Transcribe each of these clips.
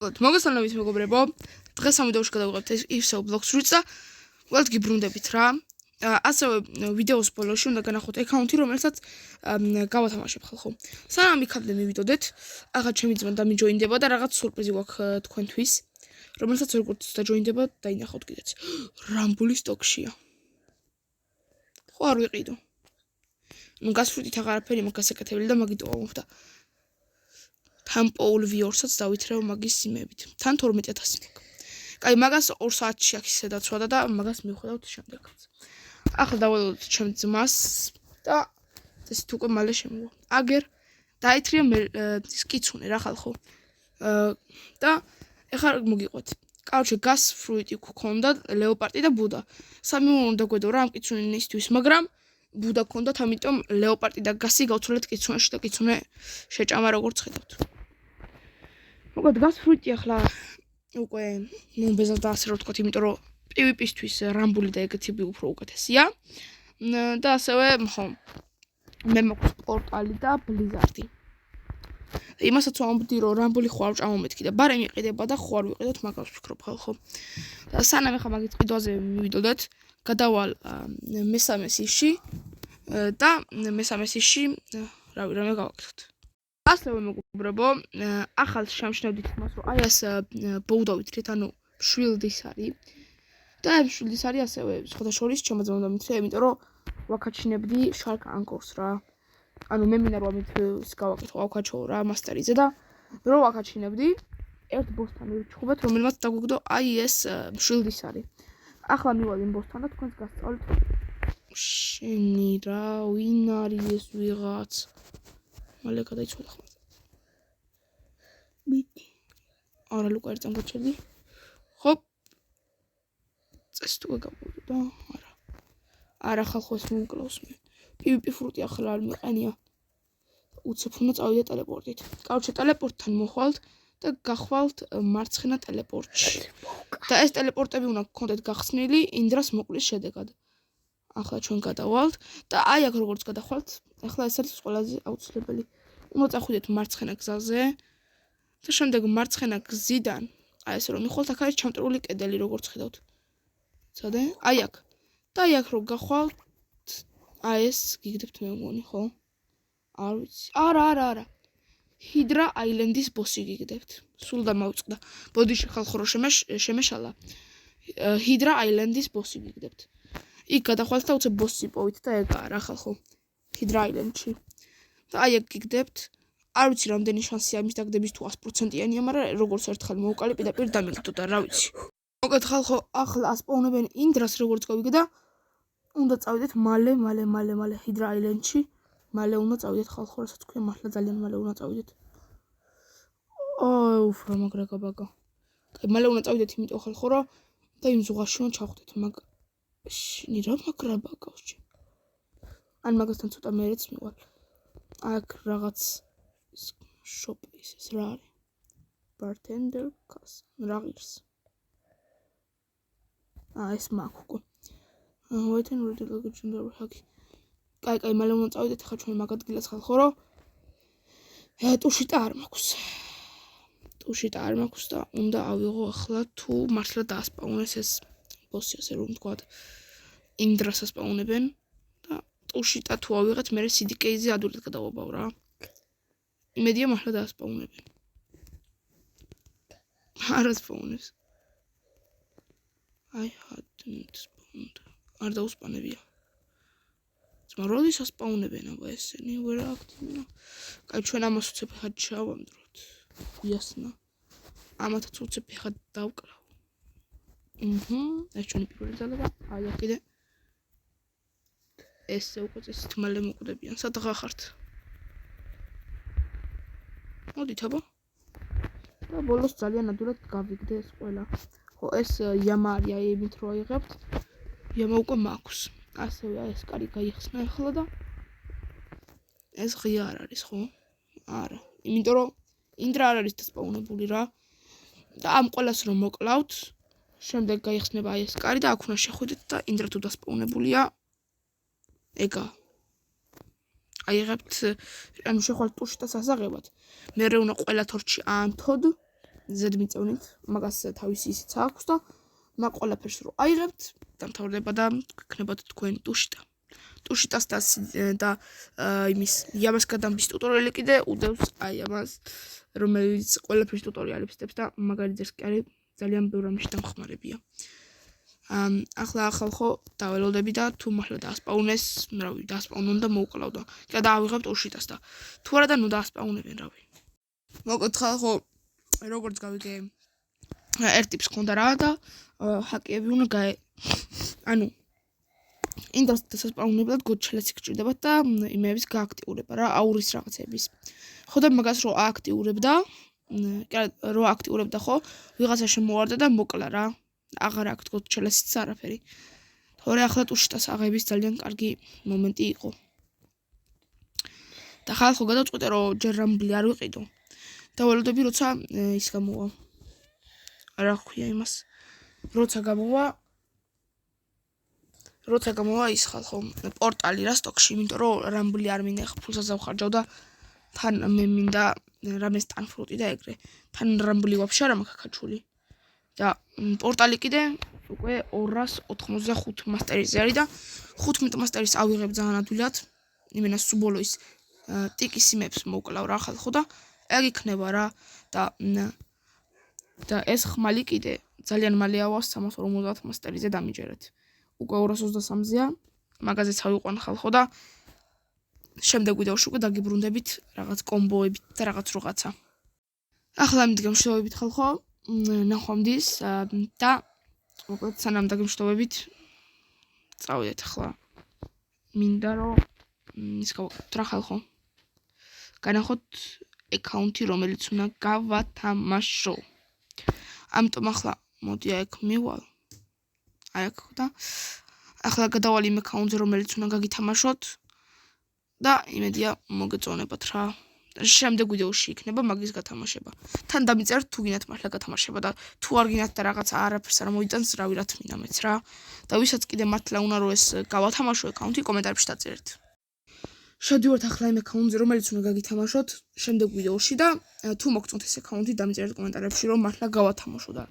მოგესალმებით მეგობრებო, დღეს ამ ვიდეოში გადავიღებთ ისევ ბლოგს რუც და ველთ გიბრუნდებით რა. ასევე ვიდეოს ბოლოში უნდა განახოთ აკაუნთი, რომელსაც გავათამაშებ ხალხო. სანამ იქამდე მივიდოდეთ, ახლა ჩემი ძმა დამიჯოინდება და რაღაც სურპრიზი გვაქვს თქვენთვის, რომელსაც როგორც დაჯოინდება, დაინახავთ კიდეც. რამბული სტოქშია. ხო არ ვიყიდო. ნუ გასფრთხილდით აღარაფერი მაგას ეკეთებელი და მაგით ვამბობ. თან პოულ ვიორსაც დავითრევ მაგის სიმებით. თან 12000 მაგ. კაი, მაგას 2 საათში აქ ისე დაცვადა და მაგას მივხვდავთ შემდეგაც. ახლა დავალოთ ჩემ ძმას და ესეთ უკვე მალე შემოვა. აგერ დაითრია ის კიცუნე რა ხალხო. და ეხლა მოგიყვეთ. კაუჩე გას ფრუიტი გქონდა, ლეოპარდი და ბუდა. სამი უნდა გვედო რა ამ კიცუნისთვის, მაგრამ ბუდა გქონდათ, ამიტომ ლეოპარდი და გასი გავცვალეთ კიცუნეში და კიცუნე შეჭამა როგორც ხედავთ. მოკლედ გას ფრუიტი ახლა უკვე მომბეზად და ასე რომ ვთქვათ, იმიტომ რომ PvP-ისთვის რამბული და ეგეთი უფრო უკეთესია. და ასევე ხო მე მაქვს პორტალი და ბლიზარდი. იმასაც ვამბობდი რომ რამბული ხო არ ვჭამომეთქი და ბარემ იყიდება და ხო არ ვიყიდოთ მაგას ვფიქრობ ხალხო. და სანამ ახლა მაგის ყიდვაზე მივიდოდეთ, გადავალ მესამე სიში და მესამე სიში რამე გავაკეთოთ. ასევე მეგობრებო, ახალ შამშნევდით იმას რომ აი ეს ბოუდავითრეთ, ანუ შვილდის არის. და შვილდის არის ასევე სხვათა შორის ჩემო დამიტრე, იმიტომ რომ ვაკაჩინებდი შარკ ანკორს რა. ანუ მე მინდა რომ ამით გავაკეთო ავკაჩო რა მასტერიზე და რო ვაკაჩინებდი ერთ ბოსთან ვირჩხუბეთ, რომელმაც დაგვიგდო აი ეს შვილდის არის. ახლა მივალ იმ ბოსთან და თქვენს გასწავლით შენი რა ვინ არის ეს ვიღაც. მალე გადაიცვალა ხმა. ბიტი. არა ლუკა ერთ წამგაჩერდი. ხოპ. წეს თუ გაგავიდო და არა. არა ხალხო ეს მომკლავს მე. PvP ფრუტი ახლა არ მიყენია. უცებ უნდა წავიდე ტელეპორტით. კაუჩე ტელეპორტთან მოხვალთ და გახვალთ მარცხენა ტელეპორტში. და ეს ტელეპორტები უნდა გქონდეთ გახსნილი ინდრას მოკლის შედეგად. ახლა ჩვენ გადავალთ და აი აქ როგორც გადახვალთ, ახლა ეს არის ყველაზე აუცილებელი. უნდა წახვიდეთ მარცხენა გზაზე და შემდეგ მარცხენა გზიდან აი ეს რომ მიხვალთ, აქ არის ჩამტრული კედელი როგორც ხედავთ. ცოდე? აი აქ. და აი აქ რომ გახვალთ, აი ეს გიგდებთ მე მგონი, ხო? არ ვიცი. არა. ჰიდრა აილენდის ბოსი გიგდებთ. სულ დამავწყდა. ბოდი ხალხო რო შემეშალა. ჰიდრა აილენდის ბოსი გიგდებთ. იქ გადახვალთ და უცებ ბოსი პოვით და ეგაა რა ხალხო. ჰიდრა აილენდში. და აი აქ გიგდებთ. არ ვიცი რამდენი შანსია იმის დაგდების თუ 100%-იანია, მაგრამ როგორც ერთხელ მოვუკალი პირდაპირ დამიგდო და რა ვიცი. მოკლედ ხალხო, ახლა ასპაუნებენ ინდრას როგორც გავიგე და უნდა წავიდეთ მალე ჰიდრა აილენდში. მალე უნდა წავიდეთ ხალხო, რასაც თქვენ მართლა ძალიან მალე უნდა წავიდეთ. ოუф, რა მაგრა გაბაგა. კაი, მალე უნდა წავიდეთ, იმიტომ ხალხო რა და იმ ზღვაში უნდა ჩავხვდეთ, შენი რა მაგრა ბაგავს. ან მაგასთან ცოტა მერეც მივალ. აქ რაღაც შოპი ის რა არის? Bartender kas რა ღირს. ეს მაქვს უკვე. wait and read the legend of hack. კაი, მალე უნდა წავიდეთ ახლა ჩვენ მაგ ადგილას ხალხო, რომ ტუშიტა არ მაქვს. ტუშიტა არ მაქვს და უნდა ავიღო ახლა თუ მართლა დაასპაუნეს ეს ბოსი, ასე რომ ვთქვათ. ინდრას ასპაუნებენ და ტუშიტა თუ ავიღეთ, მე CDK-ზე ადვილად გადავაბავ რა. იმედია მართლა დაასპაუნებენ. არ ასპაუნებს. I hadn't spawned. არ დაუსპანებია. ძმა როდის ასპაუნებენ აბა ესენი ვერ აქტივნა. კაი, ჩვენ ამას უცებ ხა ჩავამდროთ. იასნა. ამათაც უცებ ხა დავკრავ. ეს ჩვენი პირველი ძალა და აი აქ კიდე ესე უკვე წესით მალე მოკვდებიან. სადღა ხართ? მოდით აბა. და ბოლოს ძალიან ადვილად გავიგდე ეს ყველა. ხო, ეს იამა არის აი იმით რო აიღებთ. იამა უკვე მაქვს. ასევე ეს კარი გაიხსნა ახლა და ეს ღია არ არის, ხო? არა. იმიტომ რომ ინდრა არ არის დასპაუნებული რა. და ამ ყველას რომ მოკლავთ, შემდეგ გაიხსნება აი ეს კარი და აქ უნდა შეხვიდეთ და ინდრა თუ დასპაუნებულია. ეგა. აიღებთ, ანუ შეხვალთ ტუშიტას ასაღებად. მე უნდა ყველა თორჩი აანთოდ ზედმიწევნით, მაგას თავისი ისიც აქვს და მაგ ყველაფერს რო აიღებთ, დამთავრდება და გქნებათ თქვენ ტუშიტას და იმის იამას გადამბის ტუტორიალი კიდე უდევს აი ამას, რომელიც ყველაფერს ტუტორიალებს დებს და მაგარი ძერს კი არის ძალიან ბევრ რამეში დამხმარებია. ახლა ხალხო დაველოდები და თუ მართლა დაასპაუნეს, რავი, დაასპაუნონ და მოუკლავ და კიდე დაავიღებთ ტუშიტას და თუ არა და ნუ დაასპაუნებენ, რავი. მოკლედ ხალხო, როგორც გავიგე, ერთ ტიპს ხონდა რა და ჰაკიები უნდა ანუ ინტერნეტ დასასპაუნებლად გოჩელეცი გჭირდებათ და იმეების გააქტიურება რა, აურის რაღაცების. ხო და მაგას რო ააქტიურებდა, რო აქტიურებდა ხო, ვიღაცა შემოვარდა და მოკლა რა. აღარ აქვს გოჩელეციც არაფერი. თორე ახლა ტუშიტას აღების ძალიან კარგი მომენტი იყო. და ხალხო გადავწყვიტე რომ ჯერ რამბლი არ ვიყიდო. დაველოდები როცა ის გამოვა. რა ქვია იმას? როცა გამოვა ის ხალხო პორტალი რა სტოკში, იმიტომ რომ რამბლი არ მინდა ხა ფულსაც დავხარჯავ და თან მე მინდა რამეს ტანფრუტი და ეგრე. თან რამბლი ვაფშე არ მაქვს ქაჩული. და პორტალი კიდე უკვე 285 მასტერიზე არის და 15 მასტერის ავიღებ ძალიან ადვილად. იმენა სუბოლო ის ტიკის იმებს მოკლავ რა ხალხო და ეგ იქნება რა და ეს ხმალი კიდე ძალიან მალე ავას 350 მასტერიზე დამიჯერეთ. უკვე 223-ზეა, მაგაზეც ავიყვან ხალხო და შემდეგ ვიდეოში უკვე დაგიბრუნდებით რაღაც კომბოებით და რაღაცა. ახლა ამით გამშვიდობებით ხალხო, ნახვამდის და მოკლედ სანამ დაგემშვიდობებით წავიდეთ ახლა. მინდა რომ ის გავაკეთოთ რა ხალხო. განახოთ აკაუნტი რომელიც უნდა გავათამაშო. ამიტომ ახლა მოდი აქ მივალ. აქ და ახლა გადავალ იმ აკაუნტზე რომელიც უნდა გაგითამაშოთ და იმედია მოგეწონებათ რა. შემდეგ ვიდეოში იქნება მაგის გათამაშება. თან დამიწერთ თუ გინდათ მართლა გათამაშება და თუ არ გინდათ და რაღაცა არაფერს არ მოიტანს, რავი რა თქმა მეც რა. და ვისაც კიდე მართლა უნდა რომ ეს გავათამაშო აკაუნტი კომენტარებში დაწერეთ. შევდივართ ახლა იმ აკაუნტზე რომელიც უნდა გაგითამაშოთ შემდეგ ვიდეოში და თუ მოგწონთ ეს აკაუნტი დამიწერეთ კომენტარებში რომ მართლა გავათამაშო და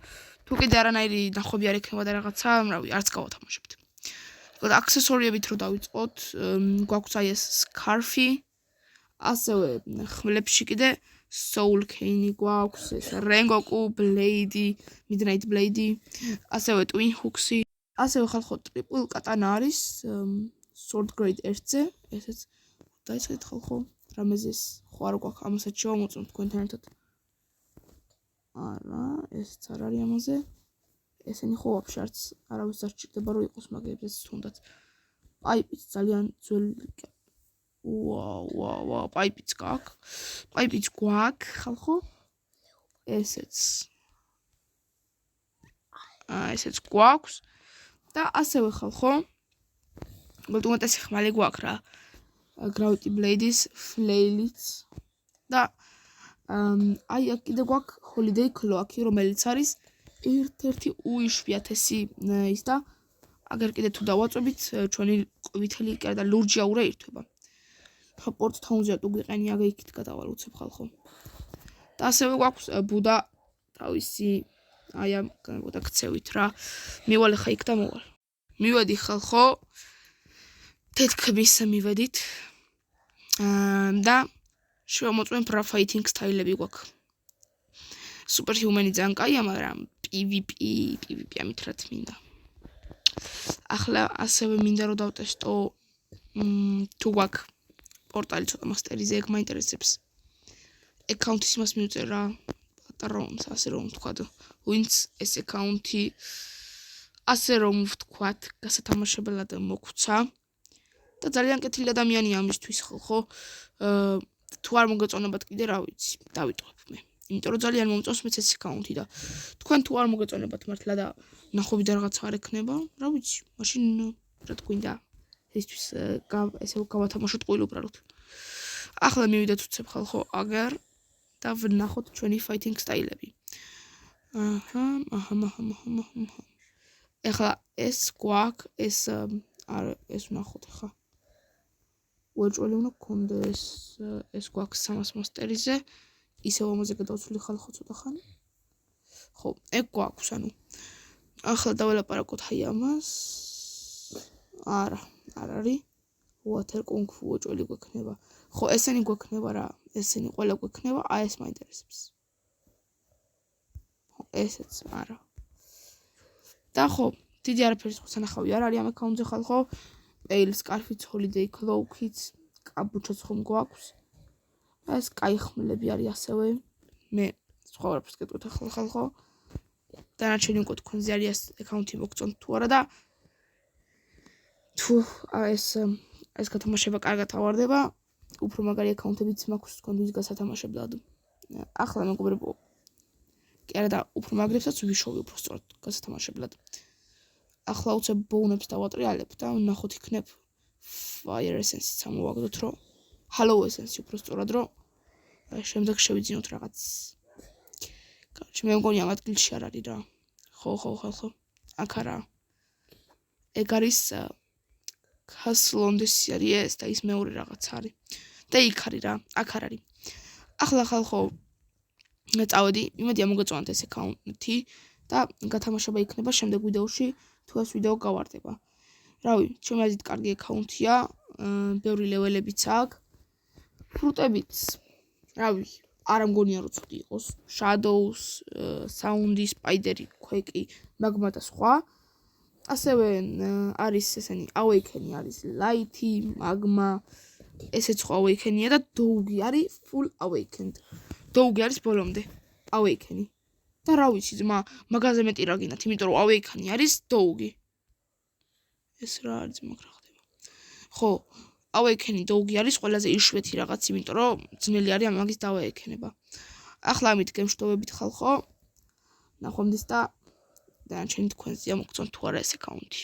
თუ კიდე არანაირი ნახვები არ ექნება და რაღაცა, რავი, არც გავათამაშებთ. მოკლედ აქსესორიებით რო დავიწყოთ, გვაქვს აი ეს სკარფი, ასევე ხმლებში კიდე Soul Cane გვაქვს, ეს Rengoku Blade, Midnight Blade, ასევე Twin Hooks-ი, ასევე ხალხო Triple Katana არის Sword Grade 1-ზე, ესეც დაიწყეთ ხალხო, რამეზეს ხო არ გვაქვს, ამასაც შევამოწმოთ თქვენთან ერთად. არა, ესეც არ არის ამაზე. ესენი ხო ვაფშე არც არავის არ სჭირდება რომ იყოს მაგებზეც თუნდაც. პაიპიც ძალიან ძველი ვაუ, პაიპიც გვაქვს ხალხო. ესეც გვაქვს და ასევე ხალხო მოდუმეტესი ხმალი გვაქვს რა. Gravity Blade-ის Flail-იც და აი აქ კიდე გვაქვს Holiday Cloak-ი, რომელიც არის ერთ-ერთი უიშვიათესი ის და აგერ კიდე თუ დავაწვევით ჩვენი ყვითელი და ლურჯი აურა ერთვება. ხო პორტ-თაუნზე თუ გვიყენი აგე იქით გადავალ უცებ ხალხო. და ასევე გვაქვს ბუდა თავისი აი ამ და ქცევით რა. მივალ ხა იქ და მოვალ. მივედი ხალხო. თეთქმის მივედით. და შევამოწმებ რა ფაითინგ სტაილები გვაქვს. Superhuman-ი ძალიან კაია, მაგრამ PvP ამით რა მინდა. ახლა ასევე მინდა რომ დავტესტო თუ გვაქვს პორტალი ცოტა მასტერიზე, ეგ მაინტერესებს. აკაუნტის იმას მივწერ რა, პატარონს, ასე რომ ვთქვათ, ვინც ეს აკაუნტი ასე რომ ვთქვათ, გასათამაშებლად მოგვცა და ძალიან კეთილი ადამიანია ამისთვის ხო? თუ არ მოგეწონებათ კიდე რა ვიცი, დავიტყვებ მე. იმიტომ რომ ძალიან მომწონს მეც ეს აკაუნტი და თქვენ თუ არ მოგეწონებათ მართლა და ნახვები და რაღაცა არ ექნება, რა ვიცი, მაშინ რა თქვინდა ესთვის ესე გავათამაშოთ ყოველუბრალოდ. ახლა მივიდეთ უცებ ხალხო აგარ და ვნახოთ ჩვენი fighting სტაილები. ახლა ეს გვაქვს, ეს ვნახოთ ხა. უეჭველი უნდა გქონდეს, ეს გვაქვს 300 მასტერიზე. ისევ ამაზე გადავცვლი ხალხო ცოტა ხანი. ხო, ეგ გვაქვს, ანუ ახლა დაველაპარაკოთ აი ამას. არა, არ არის. Water Kung Fu ოჭველი გვექნება. ხო, ესენი გვექნება რა, ესენი ყველა გვექნება, აი ეს მაინტერესებს. ხო, ესეც, არა. და ხო, დიდი არაფერი სხვა სანახავი არ არის ამ აკაუნტზე ხალხო. Pale Scarf-იც, Holiday Cloak-იც, კაბუჩოც ხომ გვაქვს. ეს კაი ხმლები არის ასევე. მე სხვა არაფერს გეტყვით ახლა ხალხო. დანარჩენი უკვე თქვენზე არის აკაუნტი მოგწონთ თუ არა და თუ ეს გათამაშება კარგად ავარდება, უფრო მაგარი აკაუნტებიც მაქვს თქვენთვის გასათამაშებლად. ახლა მეგობრებო, კი არა და უფრო მაგრებსაც ვიშოვი უფრო სწორად გასათამაშებლად. ახლა უცებ ბოუნებს დავატრიალებ და ვნახოთ იქნებ Fire Essence-იც ამოვაგდოთ, რომ Hollow Essence უფრო სწორად, რომ შემდეგ შევიძინოთ რაღაც. Короче, მე მგონი ამ ადგილში არ არის რა. ხო. აქ არა. ეგ არის Castlondes არის ეს და ის მეორე რაღაც არის. და იქ არის რა, აქ არ არის. ახლა ხალხო წავედი, იმედია მოგეწონათ ეს აკაუნტი და გათამაშება იქნება შემდეგ ვიდეოში, თუ ეს ვიდეო გავარდება. რავი, ჩემი აზრით კარგი აკაუნტია, ბევრი ლეველებიც აქვს. ფრუტებიც. რავი, არ მგონია რომ ცუდი იყოს. Shadows, Sound-ი, Spider-ი, Quake-ი, Magma და სხვა. ასევე არის ესენი Awaken-ი არის Light-ი, Magma, ესეც სხვა Awaken-ია და Doug-ი არის full Awakened. Doug-ი არის ბოლომდე Awaken-ი. და რა ვიცი, მაგაზე მეტი რა გინდათ, იმიტომ რომ Awaken-ი არის Doug-ი. ეს რა არის მაგრა ხდება. ხო, Awaken-ი Doug-ი არის ყველაზე იშვიათი რაღაც, იმიტომ რომ ძნელი არის ამაგის დავაექნება. ახლა ამით გემშვიდობებით ხალხო. ნახვამდის და დანარჩენი თქვენზეა მოგწონთ თუ არა ეს აკაუნტი.